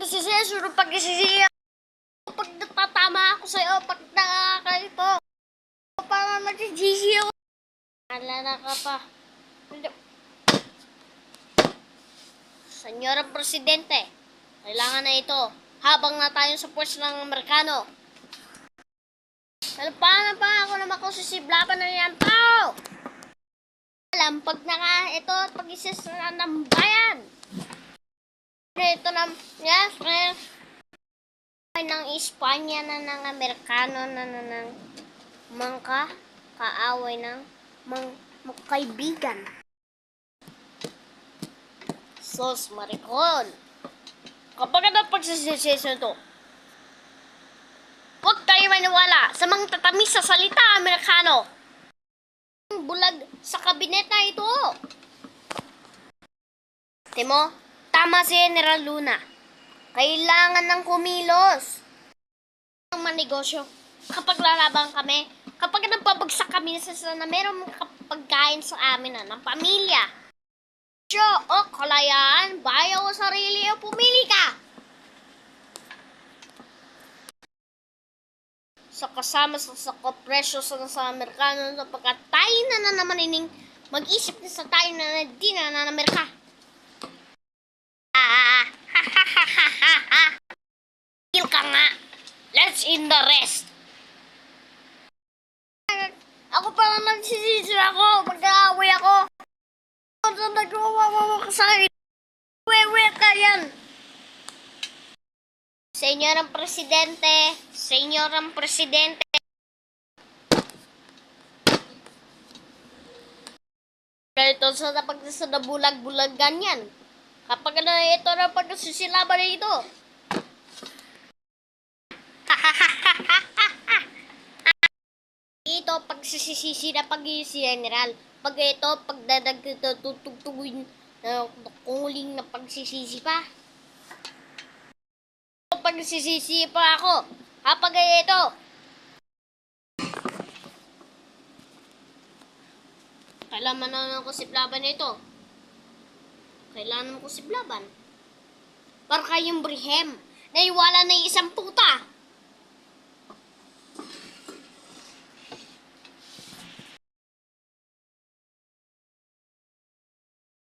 Susunod pag isisiya. Pag natatama ako sa'yo, pag nakakalito. Para magsisisi ako. Alala ka pa. Senyora Presidente, kailangan na ito. Habang na tayo sa pwesto ng Amerikano. Paano pa ako naman kung sisiblaban na yan tao? Alam, pag ito, pag isasara ng bayan. Ito na, yes, friends. Ng Espanya na ng Amerikano na ng mga kaaway ng mga kaibigan. Sos Maricon. Kapag ano pagsisisyon ito, huwag tayo maniwala sa mga tatamis sa salita Amerikano. Bulag sa kabinet na ito. Timo, tama si General Luna. Kailangan ng kumilos. Ang manegosyo. Kapag lalabang kami, kapag nagpabagsak kami na mayroong pagkain sa amin ng pamilya. O kalayaan, bayaw o sarili o pumili ka. Sa kasama sa kopresyo sa Amerikano sapagkat tayo na naman ining mag-isip na sa tayo na di na Amerika. Kill ka nga. Let's in the rest. Ako pa naman sisisi ako, mag-aaway ako. Nagwawawa ka sa akin. Wewe ka yan. Senyorang Presidente. Ito sa bulag-bulag ganyan. Kapag ito na pagkasisilaban na ito. Ito pagsisisi na pag-iisi general. Pag ito, pagdadag ito, tutugtuguin na kunguling na pagsisisi pa. Pagsisisi pa ako. Kapag ito. Kailangan na ko siblaban ito. Kailangan ko siblaban. Para kayong brihem. Naiwala na yung isang puta.